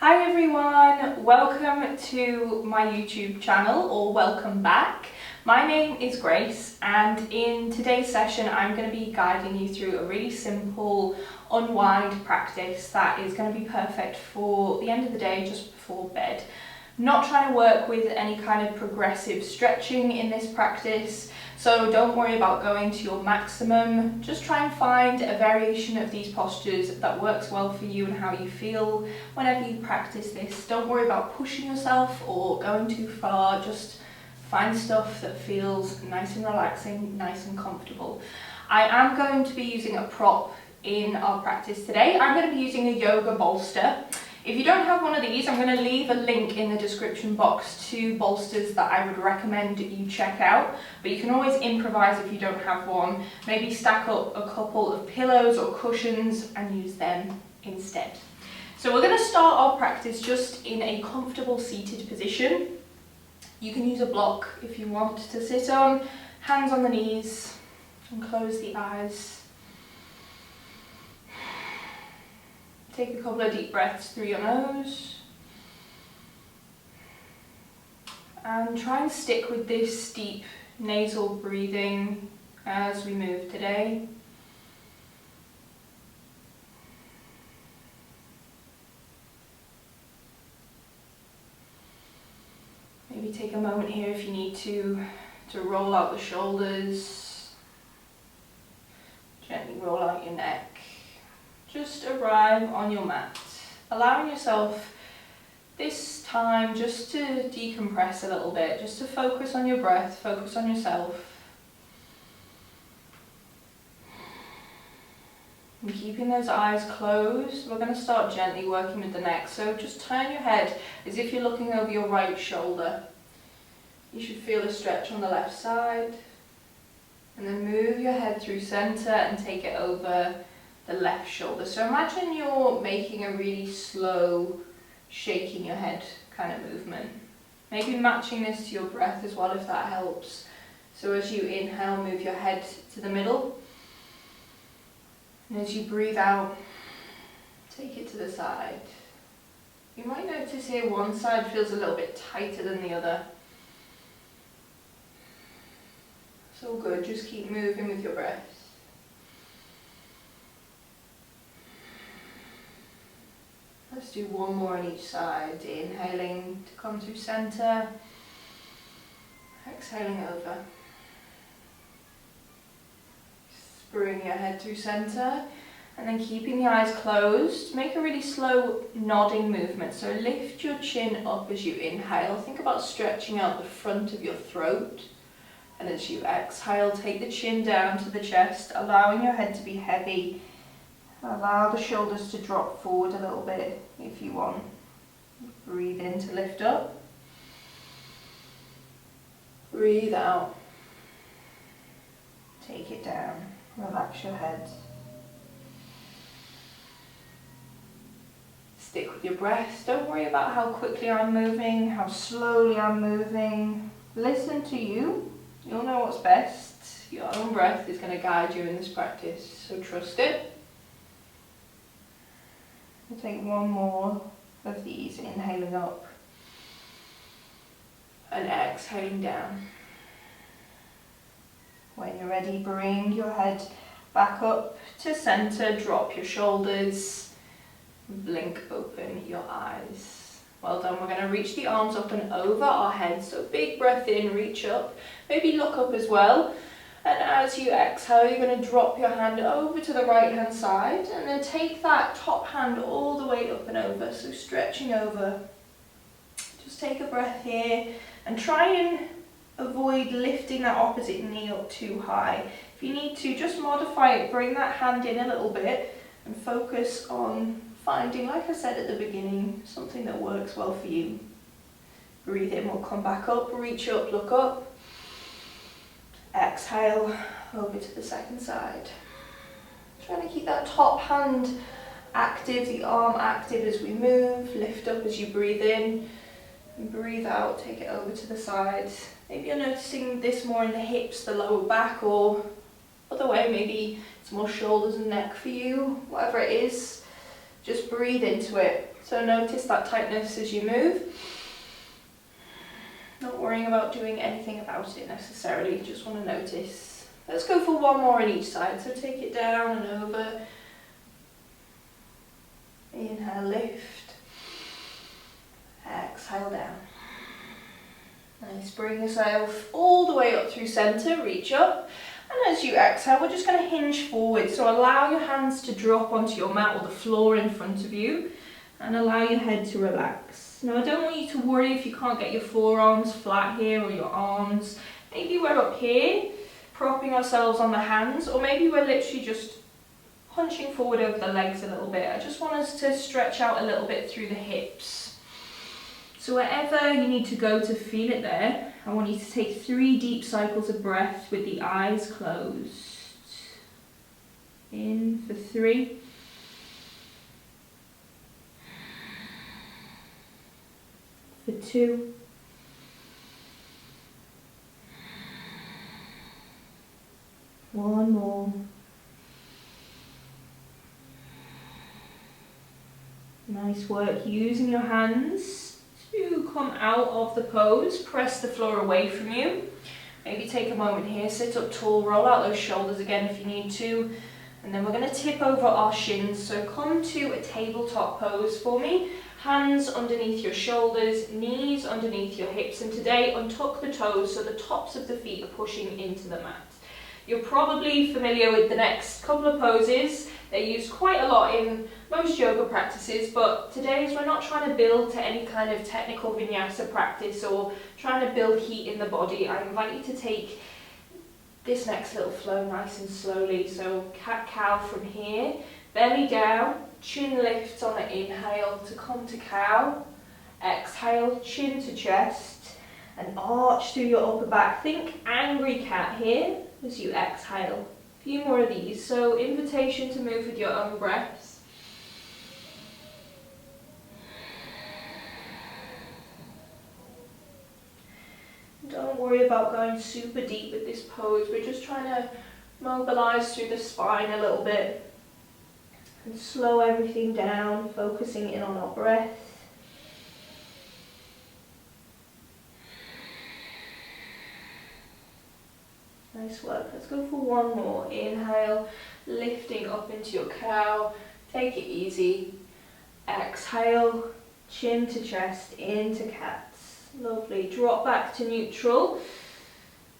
Hi everyone, welcome to my YouTube channel, or welcome back. My name is Grace, and in today's session I'm going to be guiding you through a really simple unwind practice that is going to be perfect for the end of the day just before bed. I'm not trying to work with any kind of progressive stretching in this practice, so don't worry about going to your maximum. Just try and find a variation of these postures that works well for you and how you feel whenever you practice this. Don't worry about pushing yourself or going too far. Just find stuff that feels nice and relaxing, nice and comfortable. I am going to be using a prop in our practice today. I'm going to be using a yoga bolster. If you don't have one of these, I'm going to leave a link in the description box to bolsters that I would recommend you check out, but you can always improvise if you don't have one. Maybe stack up a couple of pillows or cushions and use them instead. So we're going to start our practice just in a comfortable seated position. You can use a block if you want to sit on, hands on the knees, and close the eyes. Take a couple of deep breaths through your nose and try and stick with this deep nasal breathing as we move today. Maybe take a moment here if you need to roll out the shoulders, gently roll out your neck. Just arrive on your mat, allowing yourself this time just to decompress a little bit, just to focus on your breath, focus on yourself. And keeping those eyes closed, we're going to start gently working with the neck. So just turn your head as if you're looking over your right shoulder. You should feel a stretch on the left side. And then move your head through center and take it over the left shoulder. So imagine you're making a really slow shaking your head kind of movement. Maybe matching this to your breath as well if that helps. So as you inhale, move your head to the middle. And as you breathe out, take it to the side. You might notice here one side feels a little bit tighter than the other. So good, just keep moving with your breath. Let's do one more on each side, inhaling to come through center, exhaling over. Just bring your head through center, and then keeping the eyes closed, make a really slow nodding movement. So lift your chin up as you inhale. Think about stretching out the front of your throat. And as you exhale, take the chin down to the chest, allowing your head to be heavy. Allow the shoulders to drop forward a little bit if you want. Breathe in to lift up. Breathe out. Take it down. Relax your head. Stick with your breath. Don't worry about how quickly I'm moving, how slowly I'm moving. Listen to you. You'll know what's best. Your own breath is going to guide you in this practice, so trust it. We'll take one more of these, inhaling up and exhaling down. When you're ready, bring your head back up to center, drop your shoulders, blink open your eyes. Well done. We're going to reach the arms up and over our heads, so big breath in, reach up, maybe look up as well. And as you exhale, you're going to drop your hand over to the right hand side and then take that top hand all the way up and over, so stretching over. Just take a breath here and try and avoid lifting that opposite knee up too high. If you need to, just modify it, bring that hand in a little bit and focus on finding, like I said at the beginning, something that works well for you. Breathe in, we'll come back up, reach up, look up. Exhale over to the second side. Trying to keep that top hand active, the arm active as we move. Lift up as you breathe in and breathe out, take it over to the side. Maybe you're noticing this more in the hips, the lower back, or other way, maybe it's more shoulders and neck for you. Whatever it is, Just breathe into it. So notice that tightness as you move. Not worrying about doing anything about it necessarily, just want to notice. Let's go for one more on each side. So take it down and over. Inhale, lift. Exhale down. Nice, bring yourself all the way up through centre, reach up. And as you exhale, we're just going to hinge forward. So allow your hands to drop onto your mat or the floor in front of you. And allow your head to relax. Now I don't want you to worry if you can't get your forearms flat here or your arms. Maybe we're up here, propping ourselves on the hands, or maybe we're literally just hunching forward over the legs a little bit. I just want us to stretch out a little bit through the hips. So wherever you need to go to feel it there, I want you to take 3 deep cycles of breath with the eyes closed. In for 3. For 2. One more. Nice work using your hands to come out of the pose. Press the floor away from you. Maybe take a moment here, sit up tall, roll out those shoulders again if you need to. And then we're going to tip over our shins. So come to a tabletop pose for me. Hands underneath your shoulders, knees underneath your hips, and today untuck the toes so the tops of the feet are pushing into the mat. You're probably familiar with the next couple of poses. They're used quite a lot in most yoga practices, but today as we're not trying to build to any kind of technical vinyasa practice or trying to build heat in the body, I invite you to take this next little flow nice and slowly. So cat-cow from here, belly down, chin lifts on an inhale to come to cow. Exhale, chin to chest, and arch through your upper back. Think angry cat here as you exhale. A few more of these. So invitation to move with your own breaths. Don't worry about going super deep with this pose. We're just trying to mobilize through the spine a little bit. And slow everything down, focusing in on our breath. Nice work. Let's go for one more. Inhale, lifting up into your cow. Take it easy. Exhale, chin to chest, into cats. Lovely. Drop back to neutral.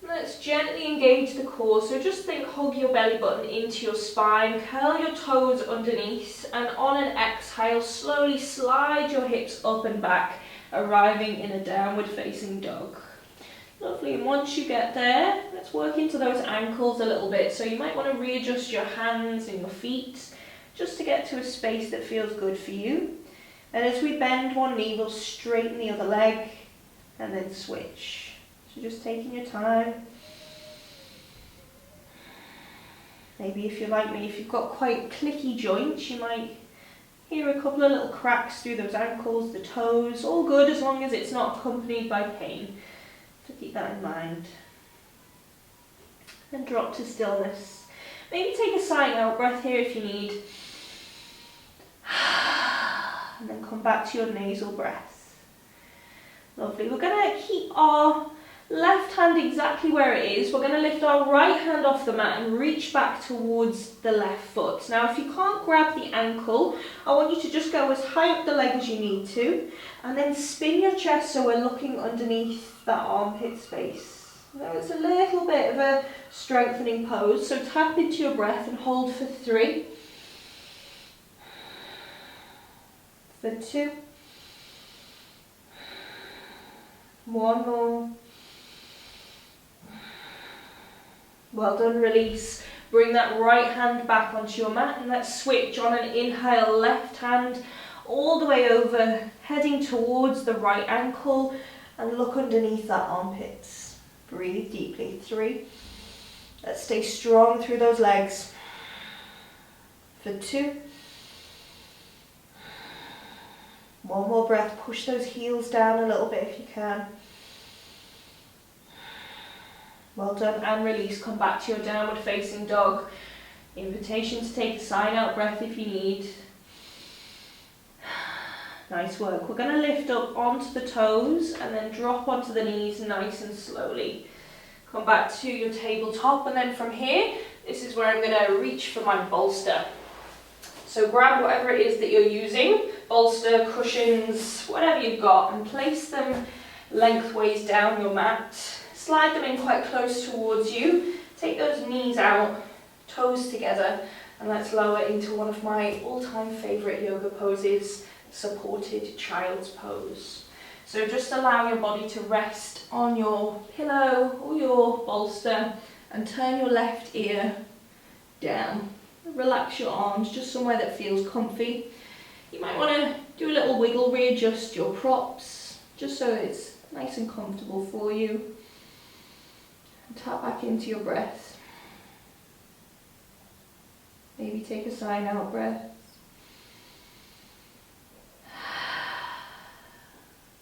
Let's gently engage the core, so just think hug your belly button into your spine, curl your toes underneath, and on an exhale slowly slide your hips up and back, arriving in a downward facing dog. Lovely, and once you get there, let's work into those ankles a little bit, so you might want to readjust your hands and your feet just to get to a space that feels good for you. And as we bend one knee, we'll straighten the other leg and then switch. So just taking your time. Maybe if you're like me, if you've got quite clicky joints, you might hear a couple of little cracks through those ankles, the toes, all good as long as it's not accompanied by pain. So keep that in mind. And drop to stillness. Maybe take a sighing out breath here if you need. And then come back to your nasal breath. Lovely. We're going to keep our left hand exactly where it is. We're going to lift our right hand off the mat and reach back towards the left foot. Now if you can't grab the ankle, I want you to just go as high up the leg as you need to, and then spin your chest so we're looking underneath that armpit space. Now it's a little bit of a strengthening pose, so tap into your breath and hold for 3, for 2, one more. Well done, release. Bring that right hand back onto your mat and let's switch on an inhale, left hand all the way over, heading towards the right ankle, and look underneath that armpits. Breathe deeply. 3. Let's stay strong through those legs. For 2. One more breath. Push those heels down a little bit if you can. Well done, and release. Come back to your downward facing dog. Invitation to take a sign out breath if you need. Nice work. We're going to lift up onto the toes and then drop onto the knees nice and slowly. Come back to your tabletop, and then from here, this is where I'm going to reach for my bolster. So grab whatever it is that you're using, bolster, cushions, whatever you've got, and place them lengthways down your mat. Slide them in quite close towards you. Take those knees out, toes together, and let's lower into one of my all-time favourite yoga poses, supported child's pose. So just allow your body to rest on your pillow or your bolster and turn your left ear down. Relax your arms just somewhere that feels comfy. You might want to do a little wiggle, readjust your props just so it's nice and comfortable for you. And tap back into your breath. Maybe take a sign out breath.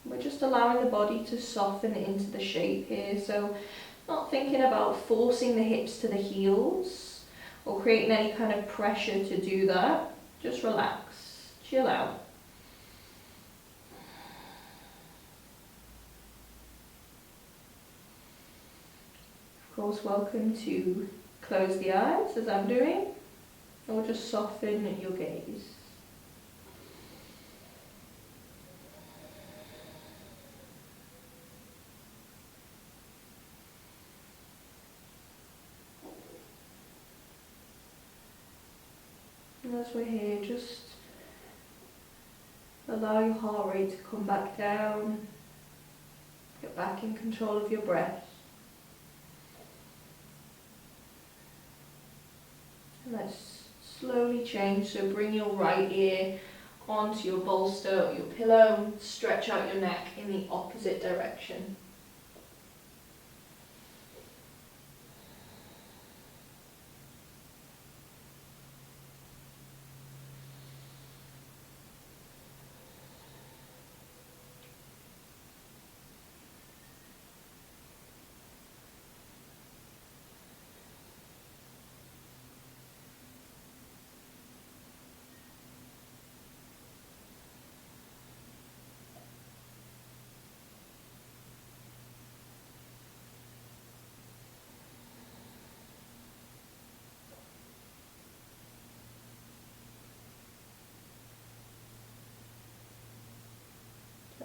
We're just allowing the body to soften into the shape here, so not thinking about forcing the hips to the heels or creating any kind of pressure to do that. Just relax, chill out. Of course, welcome to close the eyes as I'm doing, or just soften your gaze. And as we're here, just allow your heart rate to come back down. Get back in control of your breath. And let's slowly change, so bring your right ear onto your bolster or your pillow, stretch out your neck in the opposite direction.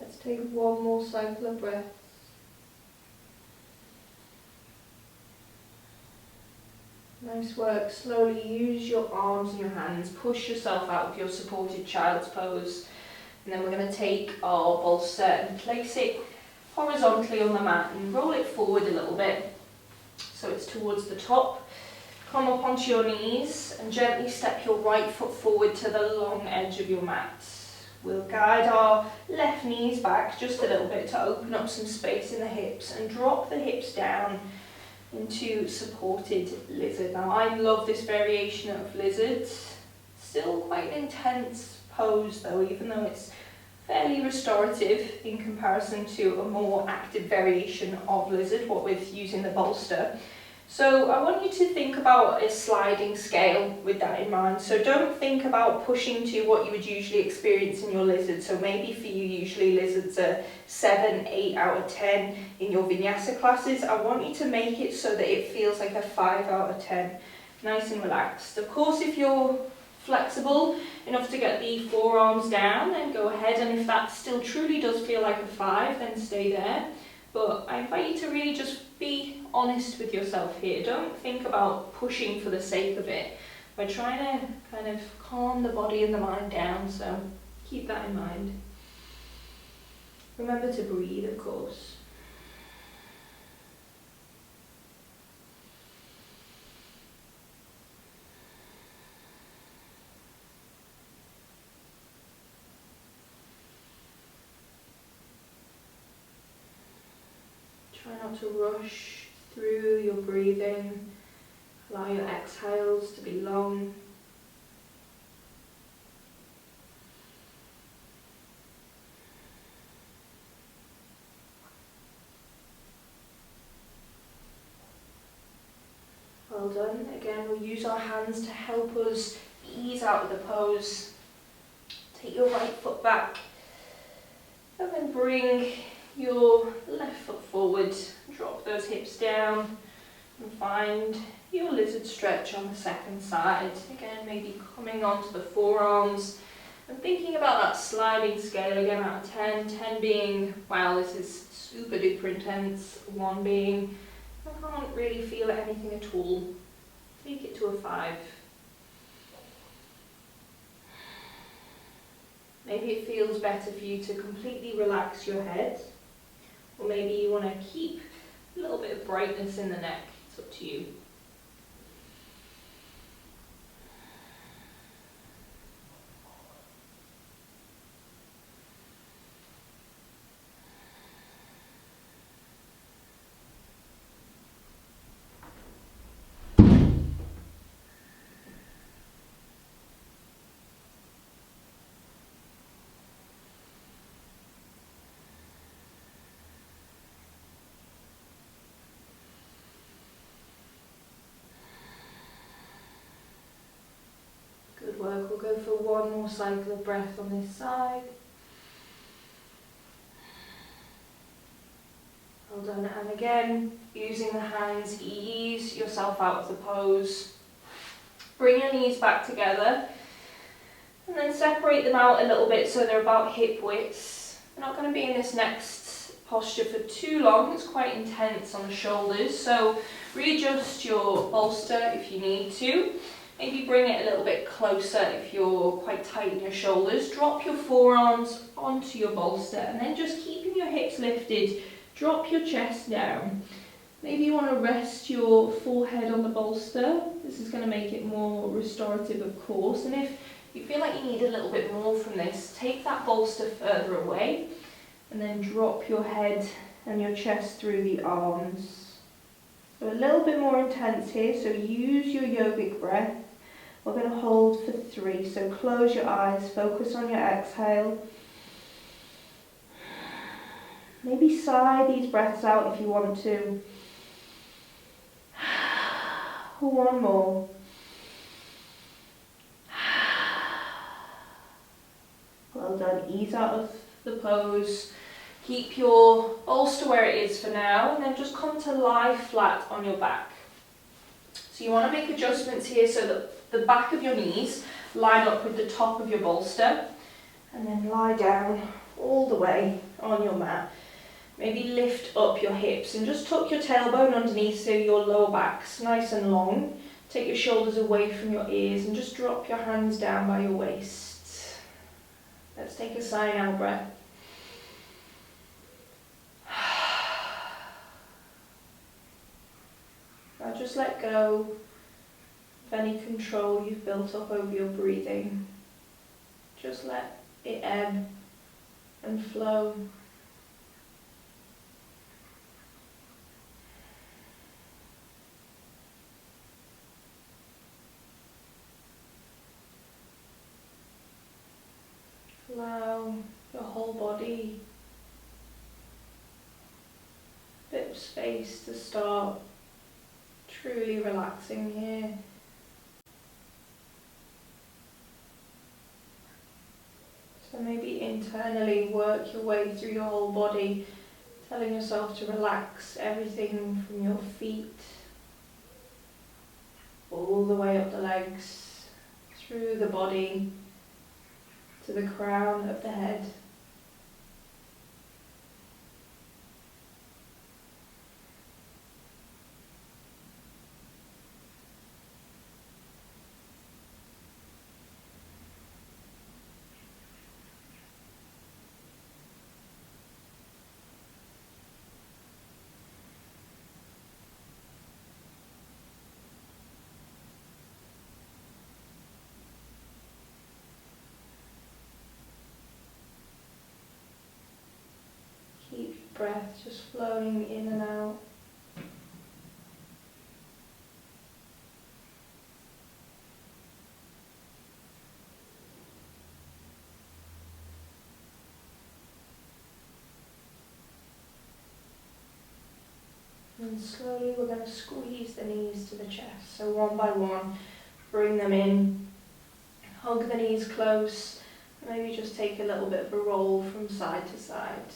Let's take one more cycle of breath. Nice work. Slowly use your arms and your hands. Push yourself out of your supported child's pose. And then we're going to take our bolster and place it horizontally on the mat and roll it forward a little bit so it's towards the top. Come up onto your knees and gently step your right foot forward to the long edge of your mat. We'll guide our left knees back just a little bit to open up some space in the hips and drop the hips down into supported lizard. Now I love this variation of lizard. Still quite an intense pose though, even though it's fairly restorative in comparison to a more active variation of lizard, what with using the bolster. So I want you to think about a sliding scale with that in mind. So don't think about pushing to what you would usually experience in your lizard. So maybe for you, usually lizards are 7, 8 out of 10 in your vinyasa classes. I want you to make it so that it feels like a 5 out of 10. Nice and relaxed. Of course, if you're flexible enough to get the forearms down, then go ahead. And if that still truly does feel like a 5, then stay there. But I invite you to really just be honest with yourself here. Don't think about pushing for the sake of it. We're trying to kind of calm the body and the mind down, so keep that in mind. Remember to breathe, of course. Try not to rush through your breathing. Allow your exhales to be long. Well done. Again, we'll use our hands to help us ease out of the pose. Take your right foot back And then bring your left foot forward, drop those hips down and find your lizard stretch on the second side. Again, maybe coming onto the forearms and thinking about that sliding scale again out of 10. 10 being, wow, this is super duper intense. 1 being, I can't really feel anything at all. Take it to a 5. Maybe it feels better for you to completely relax your head, or maybe you want to keep a little bit of brightness in the neck. It's up to you. Good work. We'll go for 1 more cycle of breath on this side. Well done. And again, using the hands, ease yourself out of the pose. Bring your knees back together and then separate them out a little bit so they're about hip width. We're not going to be in this next posture for too long. It's quite intense on the shoulders, so readjust your bolster if you need to. Maybe bring it a little bit closer if you're quite tight in your shoulders. Drop your forearms onto your bolster and then just keeping your hips lifted, drop your chest down. Maybe you want to rest your forehead on the bolster. This is going to make it more restorative, of course. And if you feel like you need a little bit more from this, take that bolster further away and then drop your head and your chest through the arms. So a little bit more intense here, so use your yogic breath. We're going to hold for 3, so close your eyes, focus on your exhale. Maybe sigh these breaths out if you want to. 1 more. Well done. Ease out of the pose. Keep your bolster where it is for now, and then just come to lie flat on your back. So you want to make adjustments here so that the back of your knees line up with the top of your bolster, and then lie down all the way on your mat. Maybe lift up your hips and just tuck your tailbone underneath so your lower back's nice and long. Take your shoulders away from your ears and just drop your hands down by your waist. Let's take a sigh out breath. Now just let go of any control you've built up over your breathing. Just let it ebb and flow. Allow your whole body a bit of space to start truly relaxing here. So maybe internally work your way through your whole body, telling yourself to relax everything from your feet all the way up the legs, through the body, to the crown of the head. Keep your breath just flowing in and out. And slowly we're going to squeeze the knees to the chest. So one by one, bring them in. Hug the knees close Maybe just take a little bit of a roll from side to side.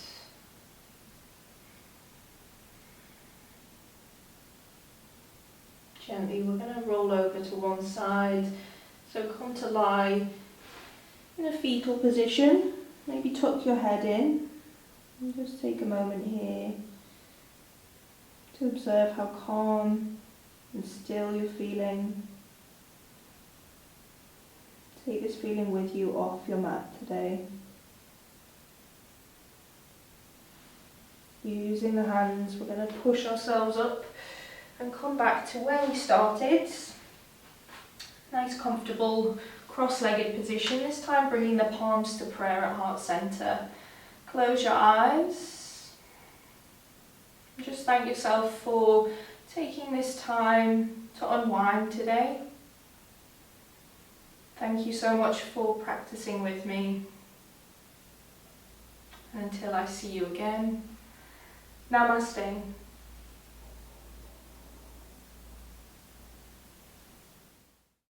Gently, we're going to roll over to one side. So come to lie in a fetal position. Maybe tuck your head in. And just take a moment here to observe how calm and still you're feeling. Take this feeling with you off your mat today. Using the hands, we're going to push ourselves up and come back to where we started. Nice comfortable cross-legged position, this time bringing the palms to prayer at heart center. Close your eyes. Just thank yourself for taking this time to unwind today. Thank you so much for practicing with me. And until I see you again, Namaste.